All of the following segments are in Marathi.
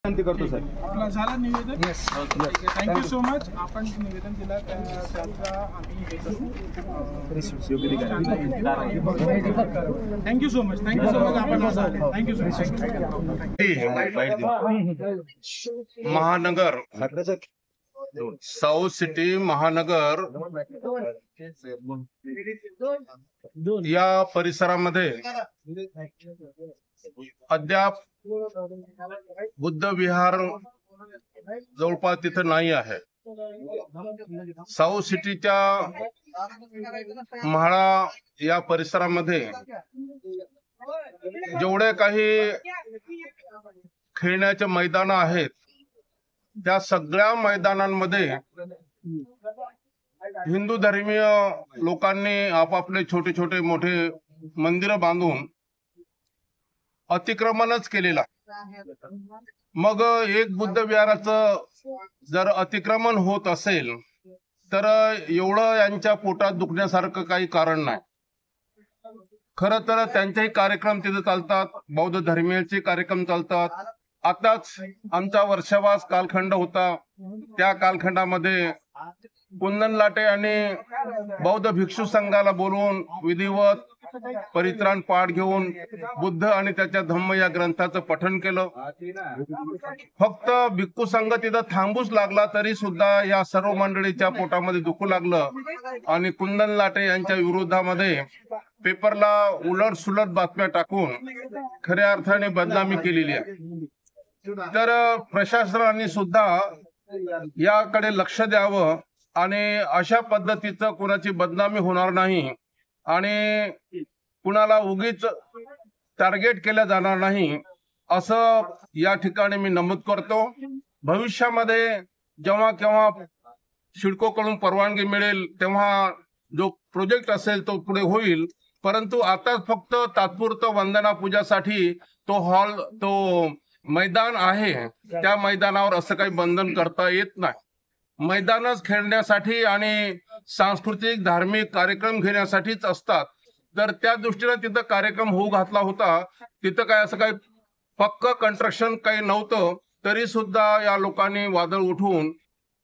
विनंती करतो सर. आपला झाला निवेदन. Thank you so much. आपण निवेदन दिला त्याचा आम्ही हे करू. Thank you so much. आपण थँक्यू सो मच. महानगर साऊथ सिटी महानगर या परिसरामध्ये अद्याप बुद्ध विहार जवळपास तिथं नाही आहे. साऊथ सिटीच्या म्हाळा या परिसरामध्ये जेवढे काही खेळण्याचे मैदान आहेत त्या सगळ्या मैदानांमध्ये हिंदू धर्मीय लोकांनी आपापले छोटे छोटे मोठे मंदिर बांधून अतिक्रमणच केलेला. मग एक बुद्ध विहाराचं जर अतिक्रमण होत असेल तर एवढं यांच्या पोटात दुखण्यासारखं काही कारण नाही. खरं तर त्यांचेही कार्यक्रम तिथे चालतात, बौद्ध धर्मीयांचे कार्यक्रम चालतात. आताच आमचा वर्षावास कालखंड होता. त्या कालखंडामध्ये कुंदन लाटे आणि बौद्ध भिक्षू संघाला बोलवून विधिवत परित्राण पाठ घेऊन बुद्ध आणि त्याच्या धम्म या ग्रंथाचं पठण केलं. फक्त भिक्खू संघ तिथं थांबूच लागला तरी सुद्धा या सर्व मंडळीच्या पोटामध्ये दुखू लागलं आणि कुंदन लाटे यांच्या विरोधामध्ये पेपरला उलट सुलट बातम्या टाकून खऱ्या अर्थाने बदनामी केलेली आहे. तर प्रशासनाने सुद्धा याकडे लक्ष द्यावं आणि अशा पद्धतीचं कुणाची बदनामी होणार नाही आणि कुणाला उगीच टार्गेट केलं जाणार नाही असं या ठिकाणी मी नमूद करतो. भविष्यामध्ये जेव्हा केव्हा सिडकोकडून परवानगी मिळेल तेव्हा जो प्रोजेक्ट असेल तो पुढे होईल. परंतु आता फक्त तात्पुरतं वंदना पूजासाठी तो हॉल तो मैदान आहे त्या मैदानावर असं काही बंधन करता येत नाही. मैदानच खेळण्यासाठी आणि सांस्कृतिक धार्मिक कार्यक्रम घेण्यासाठीच असतात. तर त्या दृष्टीने तिथं कार्यक्रम होऊ घातला होता. तिथं काय असं काही पक्क कंस्ट्रक्शन काही नव्हतं तरी सुद्धा या लोकांनी वादळ उठवून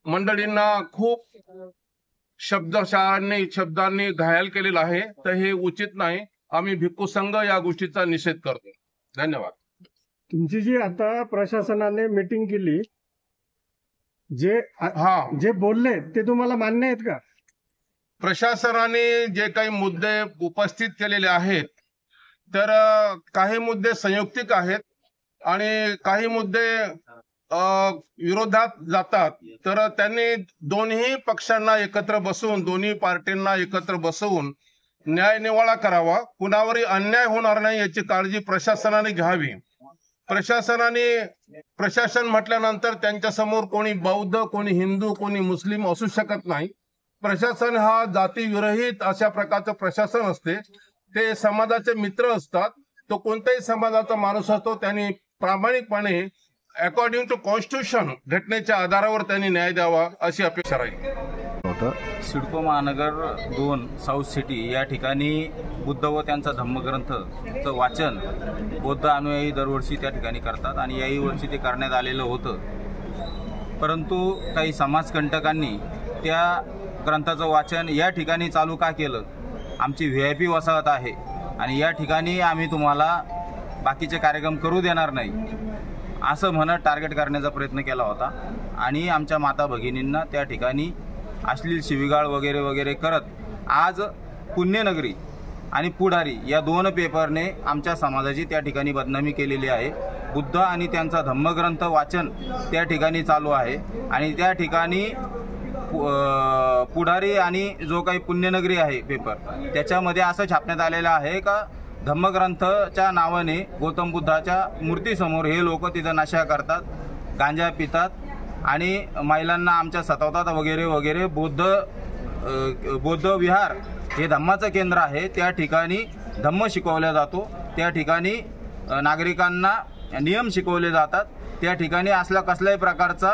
मंडळींना खूप शब्दांनी घायल केलेलं आहे. तर हे उचित नाही. आम्ही भिक्खू संघ या गोष्टीचा निषेध करतो. धन्यवाद. तुमची जी आता प्रशासनाने मीटिंग केली जे बोलले ते तुम्हाला मान्य आहेत का? प्रशासनाने जे काही मुद्दे उपस्थित केलेले आहेत तर काही मुद्दे संयुक्तिक आहेत आणि काही मुद्दे विरोधात जातात. तर त्यांनी दोन्ही पक्षांना एकत्र बसवून दोन्ही पार्टींना एकत्र बसवून न्याय निवाडा करावा. कुणावरही अन्याय होणार नाही याची काळजी प्रशासनाने घ्यावी. प्रशासन म्हटल्यानंतर त्यांच्या समोर कोणी बौद्ध कोणी हिंदू कोणी मुस्लिम असू शकत नाही. प्रशासन हा जातीविरहित अशा प्रकारचं प्रशासन असते. ते समाजाचे मित्र असतात. तो कोणत्याही समाजाचा माणूस असतो त्यांनी प्रामाणिकपणे अकॉर्डिंग टू कॉन्स्टिट्यूशन घटनेच्या आधारावर त्यांनी न्याय द्यावा अशी अपेक्षा राहील. सिडको महानगर 2 साऊथ सिटी या ठिकाणी बुद्ध व त्यांचा धम्मग्रंथचं वाचन बौद्ध अनुयायी दरवर्षी त्या ठिकाणी करतात आणि याही वर्षी ते करण्यात आलेलं होतं. परंतु काही समाजकंटकांनी त्या ग्रंथाचं वाचन या ठिकाणी चालू का केलं? आमची VIP वसाहत आहे आणि या ठिकाणी आम्ही तुम्हाला बाकीचे कार्यक्रम करू देणार नाही असं म्हणत टार्गेट करण्याचा प्रयत्न केला होता आणि आमच्या माता भगिनींना त्या ठिकाणी अश्लील शिवीगाळ वगैरे वगैरे करत आज पुण्यनगरी आणि पुढारी या 2 पेपरने आमच्या समाजाची त्या ठिकाणी बदनामी केलेली आहे. बुद्ध आणि त्यांचा धम्मग्रंथ वाचन त्या ठिकाणी चालू आहे आणि त्या ठिकाणी पुढारी आणि जो काही पुण्यनगरी आहे पेपर त्याच्यामध्ये असं छापण्यात आलेलं आहे का धम्मग्रंथच्या नावाने गौतम बुद्धाच्या मूर्तीसमोर हे लोक तिथं नशा करतात, गांजा पितात आणि महिलांना आमच्या सतावतात वगैरे वगैरे. बौद्ध विहार हे धम्माचं केंद्र आहे. त्या ठिकाणी धम्म शिकवला जातो. त्या ठिकाणी नागरिकांना नियम शिकवले जातात. त्या ठिकाणी असला कसल्याही प्रकारचा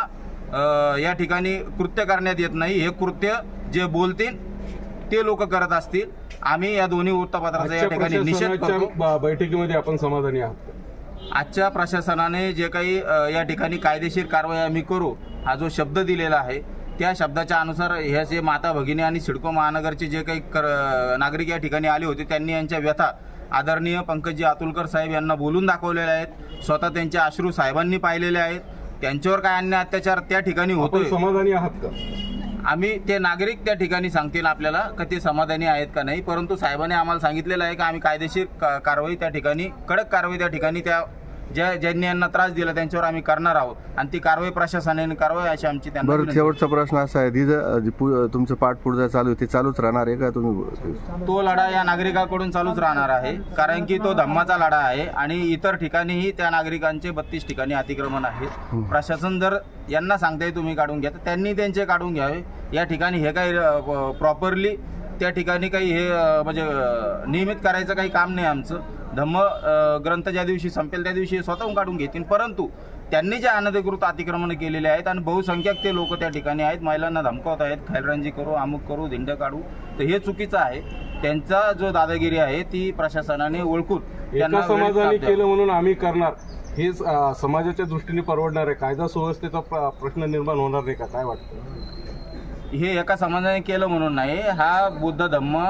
या ठिकाणी कृत्य करण्यात येत नाही. हे कृत्य जे बोलतील ते लोक करत असतील. आम्ही या दोन्ही वृत्तपत्राचा या ठिकाणी निषेध करतो. बैठकीमध्ये आपण समाधानी आहात? आजच्या प्रशासनाने जे काही या ठिकाणी कायदेशीर कारवाई आम्ही करू हा जो शब्द दिलेला आहे त्या शब्दाच्या अनुसार ह्या जे माता भगिनी आणि सिडको महानगरचे जे काही नागरिक या ठिकाणी आले होते त्यांनी यांच्या व्यथा आदरणीय पंकजी अतुलकर साहेब यांना बोलून दाखवलेले आहेत. स्वतः त्यांचे अश्रू साहेबांनी पाहिलेले आहेत. त्यांच्यावर काय अन्याय अत्याचार त्या ठिकाणी होतोय. समाधानी आहात का? आम्ही ते नागरिक त्या ठिकाणी सांगतील आपल्याला का ते समाधानी आहेत का नाही, परंतु साहेबांनी आम्हाला सांगितलेलं आहे की आम्ही कायदेशीर कारवाई त्या ठिकाणी कडक कारवाई त्या ठिकाणी त्या ज्यांनी यांना त्रास दिला त्यांच्यावर आम्ही करणार आहोत आणि ती कारवाई प्रशासनाने करावी अशी आमची त्यांना बरं, शेवटचा प्रश्न असा आहे, तुमचं पाठपुरावा चालू आहे ते चालूच राहणार आहे का तुम्ही? तो लढा या नागरिकांकडून चालूच राहणार आहे, कारण की तो धम्माचा लढा आहे आणि इतर ठिकाणीही त्या नागरिकांचे 32 ठिकाणी अतिक्रमण आहेत. प्रशासन जर यांना सांगताय तुम्ही काढून घ्या तर त्यांनी त्यांचे काढून घ्यावे. या ठिकाणी हे काही प्रॉपरली त्या ठिकाणी काही हे म्हणजे नियमित करायचं काही काम नाही आमचं. धम्म ग्रंथ ज्या दिवशी संपेल त्या दिवशी स्वतःहून काढून घेतील, परंतु त्यांनी जे अनधिकृत अतिक्रमण केलेले आहेत आणि बहुसंख्याक ते लोक त्या ठिकाणी आहेत, महिलांना धमकावत आहेत, खैलरांजी करू, अमुक करू, धिंड काढू, तर हे चुकीचं आहे. त्यांचा जो दादागिरी आहे ती प्रशासनाने ओळखून त्यांना समाजाने केलं म्हणून आम्ही करणार, हे समाजाच्या दृष्टीने परवडणार आहे? कायदा सुव्यवस्थेचा प्रश्न निर्माण होणार नाही का? काय वाटतं? हे एका समाजाने केलं म्हणून नाही, हा बुद्ध धम्म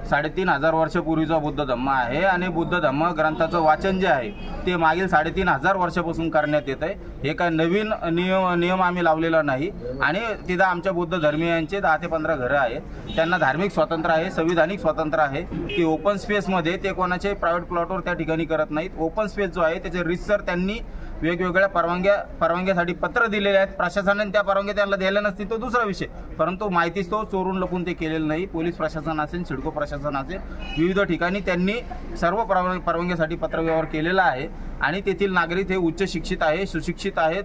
3500 वर्षापूर्वीचा बुद्ध धम्म आहे आणि बुद्ध धम्म ग्रंथाचं वाचन जे आहे ते मागील 3500 वर्षापासून करण्यात येत आहे. हे काय नवीन नियम आम्ही लावलेला नाही आणि तिथं आमच्या बुद्ध धर्मीयांचे 10 ते 15 घरं आहेत. त्यांना धार्मिक स्वातंत्र्य आहे, संविधानिक स्वातंत्र्य आहे की ओपन स्पेसमध्ये ते कोणाचे प्रायव्हेट प्लॉटवर त्या ठिकाणी करत नाहीत. ओपन स्पेस जो आहे त्याचे रितसर त्यांनी वेगवेगळ्या परवानग्यासाठी पत्र दिलेले आहेत. प्रशासनाने त्या परवानग्या त्यांना द्यायला नसतील तो दुसरा विषय, परंतु माहितीच तो चोरून लपून ते केलेलं नाही. पोलीस प्रशासन असेल, सिडको प्रशासन असेल, विविध ठिकाणी त्यांनी सर्व परवानग्यासाठी पत्रव्यवहार केलेला आहे आणि तेथील नागरिक हे उच्च शिक्षित आहे, सुशिक्षित आहेत,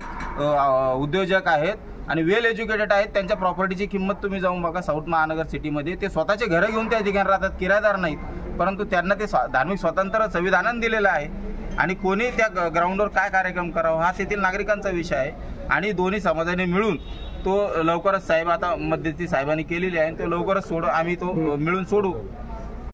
उद्योजक आहेत आणि वेल एज्युकेटेड आहेत. त्यांच्या प्रॉपर्टीची किंमत तुम्ही जाऊन बघा. साऊथ महानगर सिटीमध्ये ते स्वतःचे घरं घेऊन त्या ठिकाणी राहतात, किरायदार नाहीत, परंतु त्यांना ते धार्मिक स्वातंत्र्य संविधानाने दिलेलं आहे आणि कोणी त्या ग्राउंडवर काय कार्यक्रम करावा हा तेथील नागरिकांचा विषय आहे. आणि दोन्ही समाजाने मिळून तो लवकरच साहेब आता मध्यस्थी साहेबांनी केलेली आहे तो लवकरच आम्ही तो मिळून सोडू